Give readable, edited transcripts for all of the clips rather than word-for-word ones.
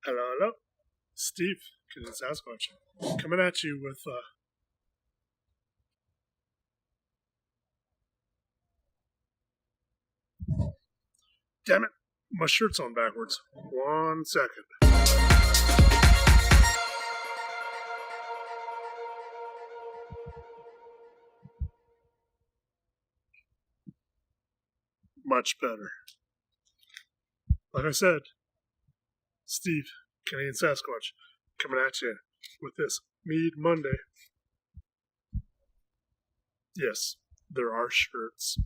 Hello, hello. Steve, Canadian Sasquatch, coming at you with damn it, my shirt's on backwards. 1 second. Much better. Like I said, Steve, Canadian Sasquatch, coming at you with this Mead Monday. Yes, there are shirts.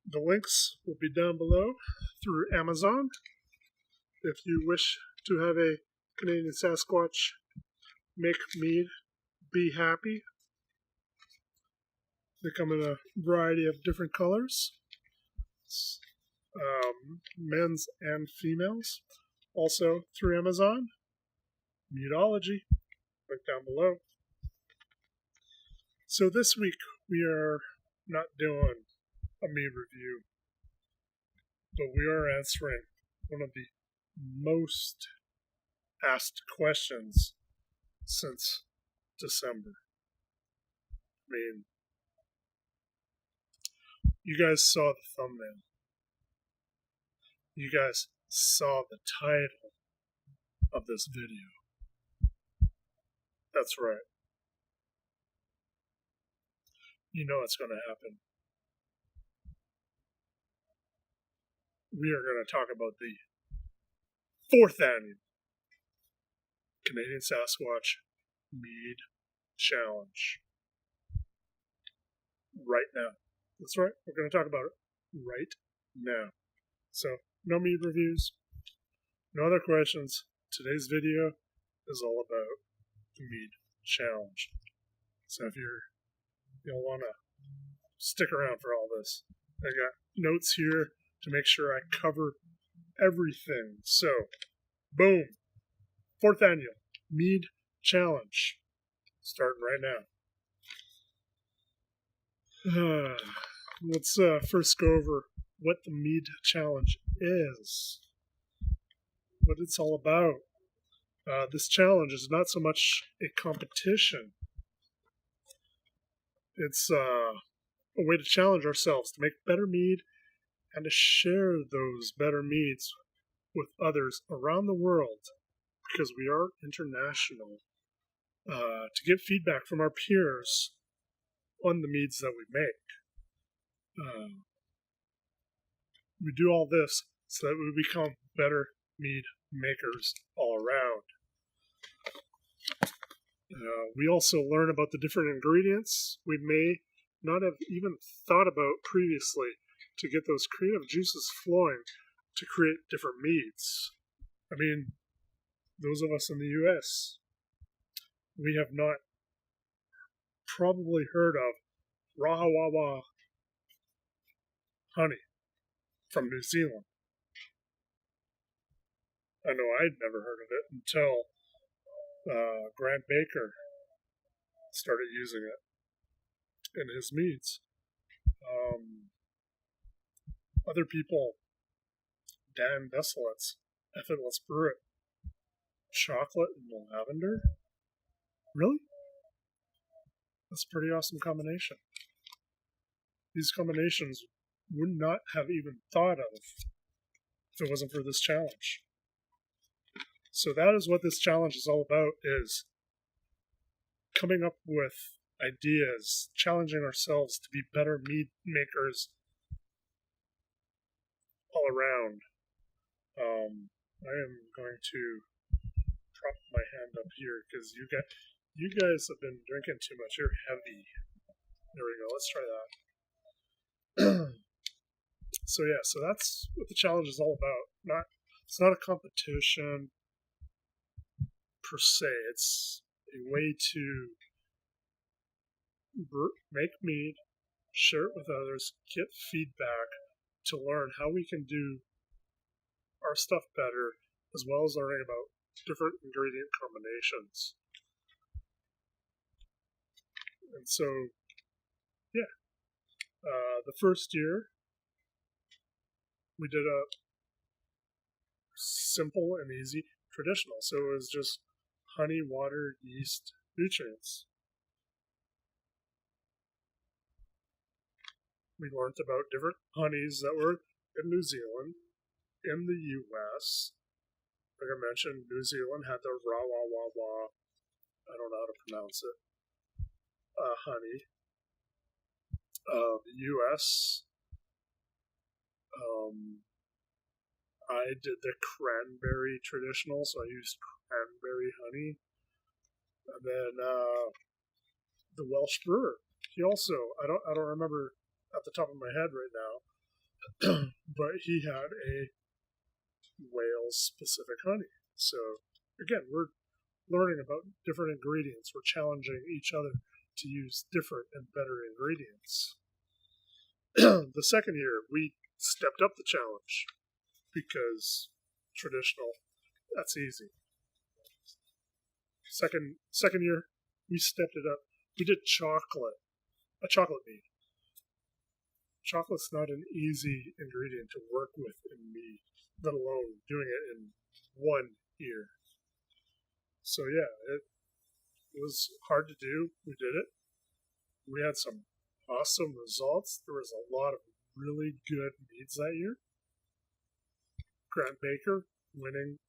The links will be down below through Amazon. If you wish to have a Canadian Sasquatch make mead be happy, they come in a variety of different colors, men's and females. Also through Amazon, Methodology, link down below. So this week we are not doing a mead review, but we are answering one of the most asked questions since December. I mean, you guys saw the thumbnail. You guys saw the title of this video. That's right. You know what's going to happen. We are going to talk about the 4th annual Canadian Sasquatch Mead Challenge. Right now. That's right. We're going to talk about it right now. So, no mead reviews, no other questions. Today's video is all about the Mead Challenge. So if you'll want to stick around for all this. I got notes here to make sure I cover everything. So, boom. 4th annual Mead Challenge. Starting right now. Let's first go over what the Mead Challenge is. What it's all about. This challenge is not so much a competition. It's a way to challenge ourselves to make better mead and to share those better meads with others around the world, because we are international, to get feedback from our peers on the meads that we make. We do all this so that we become better mead makers all around. We also learn about the different ingredients we may not have even thought about previously to get those creative juices flowing to create different meads. I mean, those of us in the US, we have not probably heard of REWAREWA honey from New Zealand. I know I'd never heard of it until Grant Baker started using it in his meads. Other people, Dan Besselitz, I think let's brew it. Chocolate and lavender? Really? That's a pretty awesome combination. These combinations would not have even thought of if it wasn't for this challenge. So that is what this challenge is all about, is coming up with ideas, challenging ourselves to be better mead makers all around. I am going to prop my hand up here because you guys have been drinking too much. You're heavy. There we go. Let's try that. So that's what the challenge is all about. It's not a competition per se. It's a way to make mead, share it with others, get feedback to learn how we can do our stuff better, as well as learning about different ingredient combinations. And so, yeah, the first year we did a simple and easy traditional. So it was just honey, water, yeast, nutrients. We learned about different honeys that were in New Zealand, in the U.S. Like I mentioned, New Zealand had the REWAREWA, I don't know how to pronounce it, honey. The U.S., I did the cranberry traditional, so I used cranberry honey. And then the Welsh brewer, he also, I don't remember at the top of my head right now, but he had a Wales-specific honey. So again, we're learning about different ingredients. We're challenging each other to use different and better ingredients. The second year, we stepped up the challenge because traditional, that's easy. Second year, we stepped it up. We did a chocolate mead. Chocolate's not an easy ingredient to work with in mead, let alone doing it in 1 year. So yeah, it was hard to do. We did it. We had some awesome results. There was a lot of really good meads that year. Grant Baker winning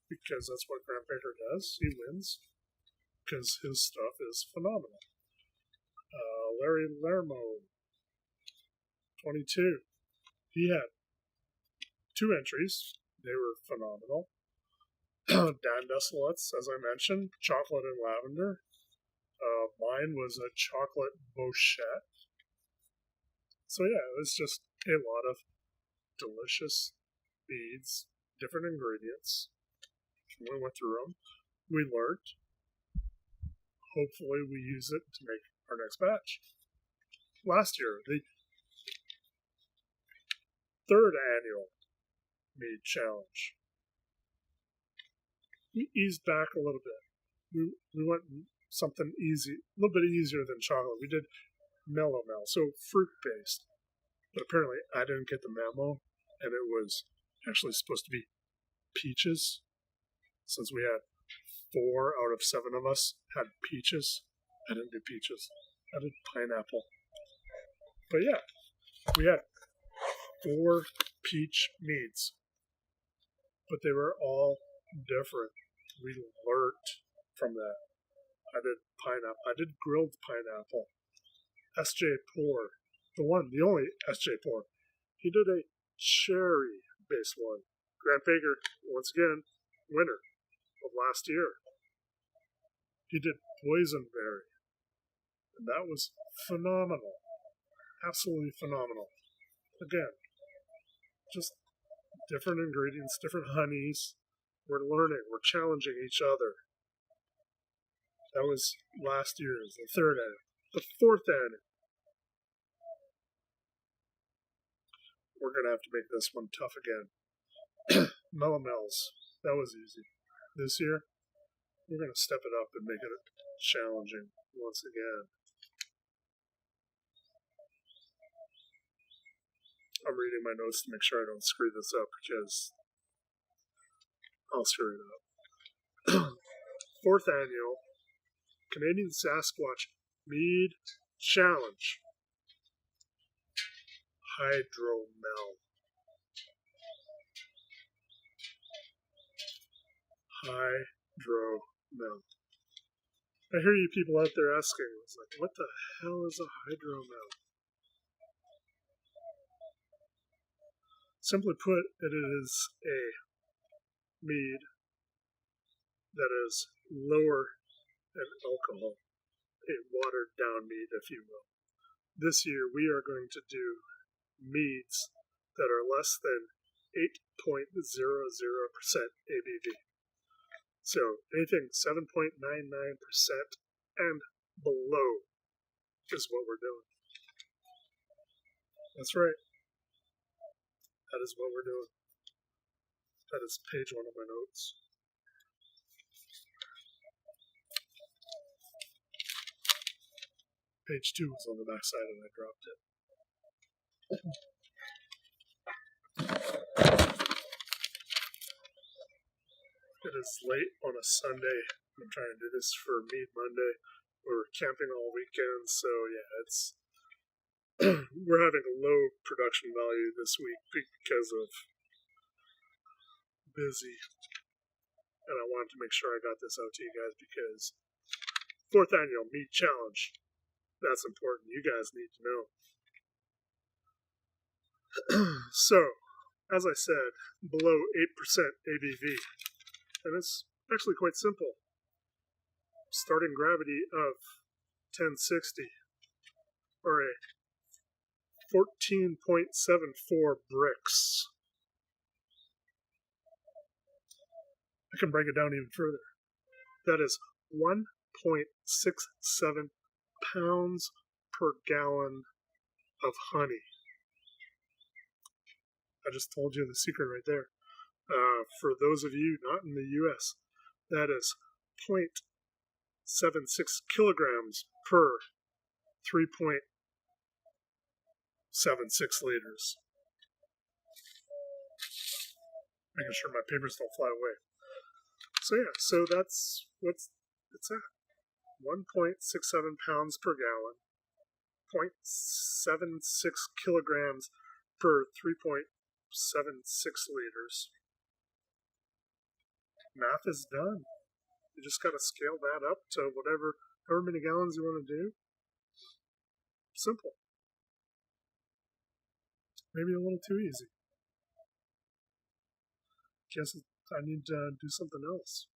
because that's what Grant Baker does. He wins because his stuff is phenomenal. Larry Lermo, 22. He had 2 entries. They were phenomenal. Dan Desolets, as I mentioned, chocolate and lavender. Mine was a chocolate Bochette. So yeah, it was just a lot of delicious meads, different ingredients. We went through them. We learned. Hopefully we use it to make our next batch. Last year, the 3rd annual mead challenge. We eased back a little bit. We went something easy, a little bit easier than chocolate. We did mellow mel, so fruit-based. But apparently I didn't get the memo, and it was actually supposed to be peaches. Since we had 4 out of 7 of us had peaches, I didn't do peaches. I did pineapple. But yeah, we had 4 peach meads. But they were all different. We learned from that. I did pineapple. I did grilled pineapple. S.J. Poor, the only S.J. Poor, he did a cherry-based one. Grant Baker, once again, winner of last year. He did boysenberry, and that was phenomenal. Absolutely phenomenal. Again, just different ingredients, different honeys. We're learning. We're challenging each other. That was last year's, the 3rd annual. The 4th annual. We're going to have to make this one tough again. Melomels. That was easy. This year, we're going to step it up and make it challenging once again. I'm reading my notes to make sure I don't screw this up because I'll screw it up. 4th annual Canadian Sasquatch Mead Challenge. HYDROMEL. HYDROMEL. I hear you people out there asking, it's like, what the hell is a HYDROMEL? Simply put, it is a mead that is lower in alcohol, a watered down mead, if you will. This year we are going to do meads that are less than 8.00% ABV. So anything 7.99% and below is what we're doing. That's right. That is what we're doing. That is page 1 of my notes. Page 2 was on the back side and I dropped it. It is late on a Sunday. I'm trying to do this for Mead Monday. We're camping all weekend, so yeah, it's we're having a low production value this week because of busy. And I wanted to make sure I got this out to you guys because 4th annual Mead Challenge. That's important. You guys need to know. So, as I said, below 8% ABV. And it's actually quite simple. Starting gravity of 1060, or a 14.74 bricks. I can break it down even further. That is 1.67 pounds per gallon of honey. I just told you the secret right there. For those of you not in the U.S., that is 0.76 kilograms per 3.76 liters. Making sure my papers don't fly away. So yeah, so that's what's it's at. 1.67 pounds per gallon, 0.76 kilograms per 3.76 liters. Math is done. You just got to scale that up to however many gallons you want to do. Simple. Maybe a little too easy. Guess I need to do something else.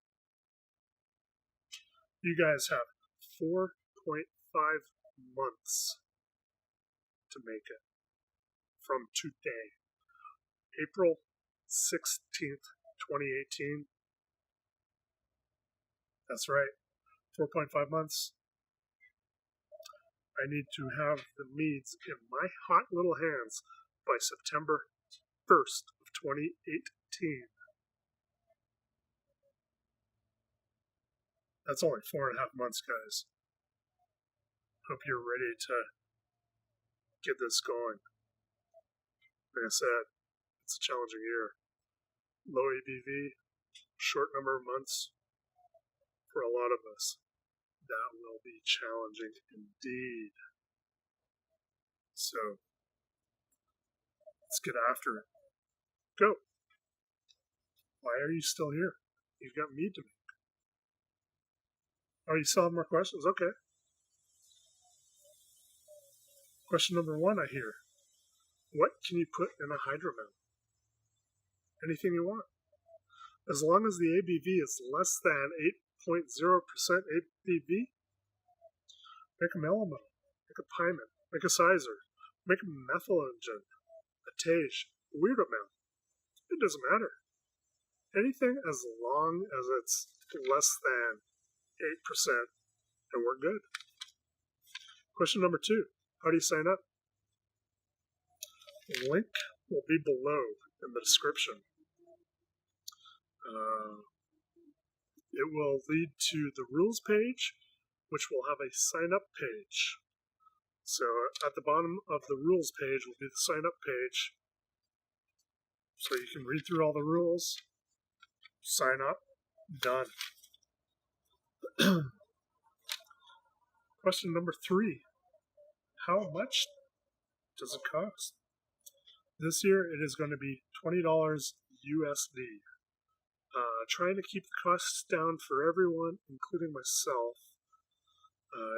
You guys have 4.5 months to make it from today, April 16th, 2018. That's right, 4.5 months. I need to have the meads in my hot little hands by September 1st of 2018. That's only 4.5 months, guys. Hope you're ready to get this going. Like I said, it's a challenging year. Low ABV, short number of months. For a lot of us, that will be challenging indeed. So, let's get after it. Go. Why are you still here? You've got mead to make. Oh, you still have more questions? Okay. Question number 1, I hear. What can you put in a hydromel? Anything you want. As long as the ABV is less than 8.0% ABV, make a melomel, make a piment, make a sizer, make a methodology, a tage, a HYDROMEL. It doesn't matter. Anything as long as it's less than 8%, and we're good. Question number 2. How do you sign up? The link will be below in the description. It will lead to the rules page, which will have a sign up page. So at the bottom of the rules page will be the sign up page. So you can read through all the rules, sign up, done. Question number 3. How much does it cost? This year it is going to be $20 USD. Trying to keep the costs down for everyone, including myself.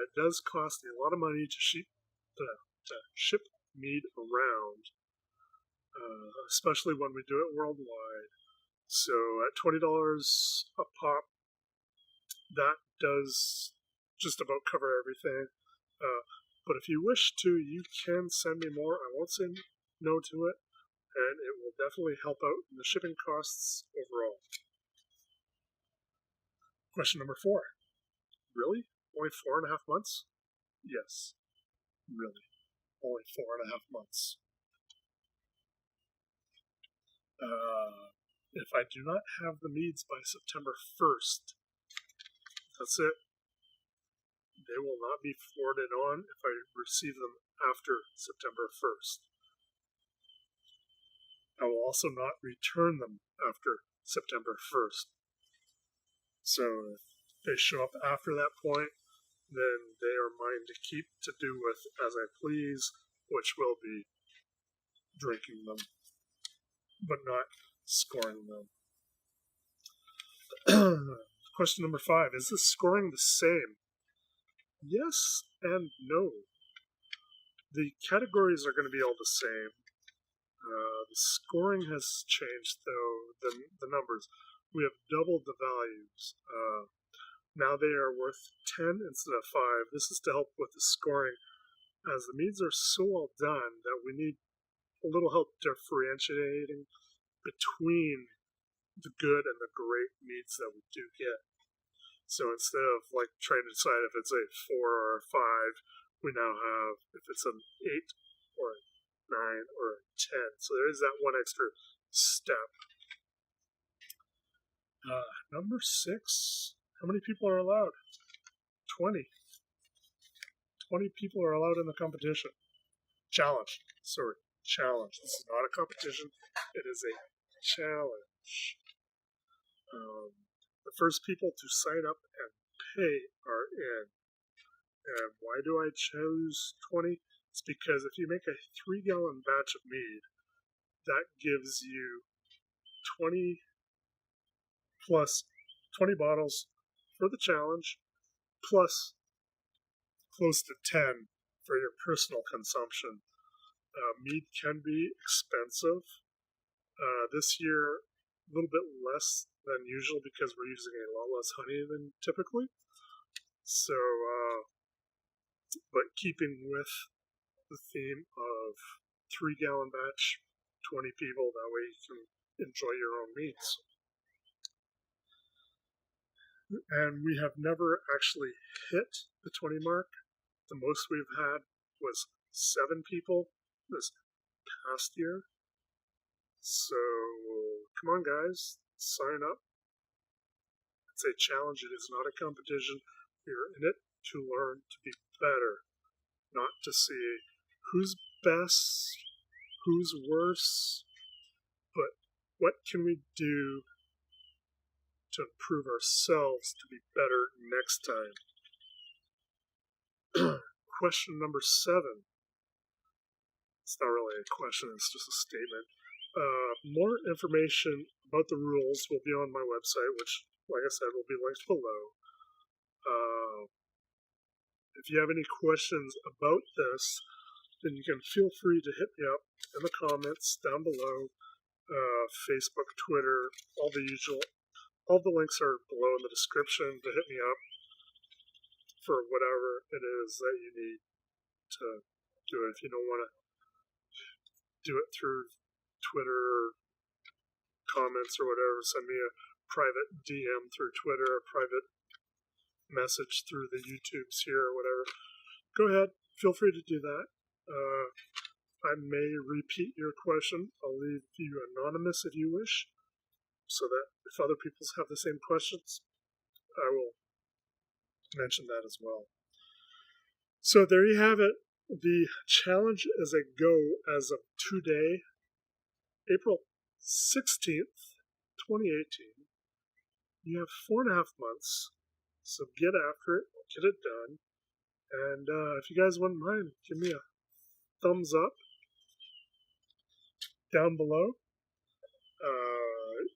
It does cost a lot of money to ship mead around, especially when we do it worldwide. So at $20 a pop, that does just about cover everything. But if you wish to, you can send me more. I won't say no to it, and it will definitely help out in the shipping costs overall. Question number 4. Really? Only 4.5 months? Yes. Really. Only 4.5 months. If I do not have the meads by September 1st, that's it. They will not be forwarded on if I receive them after September 1st. I will also not return them after September 1st. So if they show up after that point, then they are mine to keep, to do with as I please, which will be drinking them, but not scoring them. Question number 5. Is this scoring the same? Yes and no. The categories are going to be all the same. The scoring has changed, though, the numbers. We have doubled the values. Now they are worth 10 instead of 5. This is to help with the scoring, as the meads are so well done that we need a little help differentiating between the good and the great meads that we do get. So instead of like trying to decide if it's a 4 or a 5, we now have if it's an 8 or a 9 or a 10. So there is that one extra step. Number 6. How many people are allowed? 20. 20 people are allowed in the competition. Challenge. Sorry, challenge. This is not a competition. It is a challenge. The first people to sign up and pay are in. And why do I choose 20? It's because if you make a 3-gallon batch of mead, that gives you 20 plus 20 bottles for the challenge, plus close to 10 for your personal consumption. Mead can be expensive. This year, a little bit less than usual because we're using a lot less honey than typically. So, but keeping with the theme of 3-gallon batch, 20 people, that way you can enjoy your own meats. And we have never actually hit the 20 mark. The most we've had was 7 people this past year. So, come on guys, sign up. It's a challenge, it is not a competition. You're in it to learn to be better, not to see who's best, who's worse, but what can we do to improve ourselves to be better next time. Question number 7. It's not really a question, it's just a statement. More information about the rules will be on my website, which, like I said, will be linked below. If you have any questions about this, then you can feel free to hit me up in the comments down below. Facebook, Twitter, all the usual. All the links are below in the description to hit me up for whatever it is that you need to do it. If you don't want to do it through Twitter or comments or whatever, send me a private DM through Twitter, a private message through the YouTubes here or whatever. Go ahead, feel free to do that. I may repeat your question. I'll leave you anonymous if you wish, so that if other people have the same questions, I will mention that as well. So there you have it. The challenge is a go as of today, April 16th, 2018. You have 4.5 months, so get after it, get it done. And if you guys wouldn't mind, give me a thumbs up down below.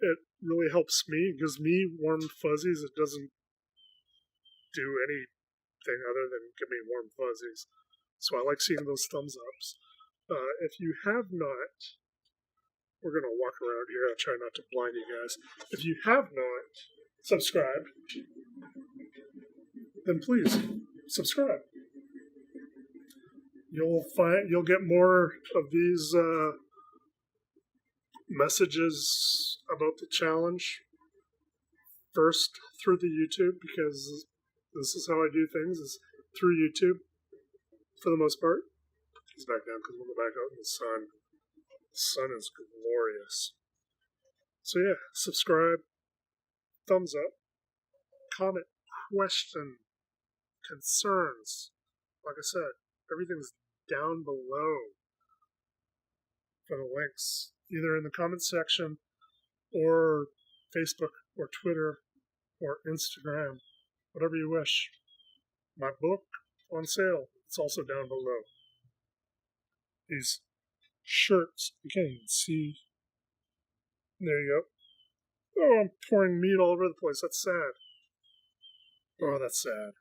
It really helps me. It gives me warm fuzzies. It doesn't do anything other than give me warm fuzzies. So I like seeing those thumbs ups. If you have not, we're going to walk around here. I'll try not to blind you guys. If you have not subscribed, then please subscribe. You'll get more of these messages about the challenge first through the YouTube, because this is how I do things, is through YouTube for the most part. He's back down because we'll go back out in the sun. The sun is glorious. So yeah, subscribe, thumbs up, comment, question, concerns. Like I said, everything's down below for the links, either in the comment section or Facebook or Twitter or Instagram, whatever you wish. My book on sale. It's also down below. These shirts, you can't even see. There you go. Oh, I'm pouring mead all over the place. That's sad. Oh, that's sad.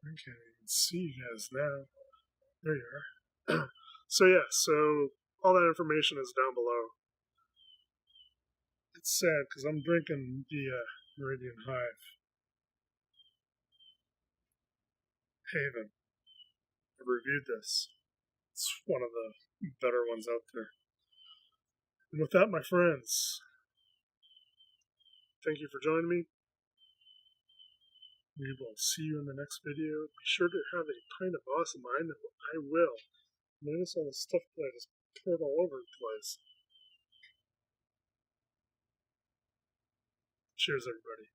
I can't even see you guys now. There you are. So all that information is down below. It's sad because I'm drinking the Meridian Hive Haven. I reviewed this. It's one of the better ones out there. And with that, my friends, thank you for joining me. We will see you in the next video. Be sure to have a pint of awesome. I know I will. Notice all the stuff that I just poured all over the place. Cheers, everybody.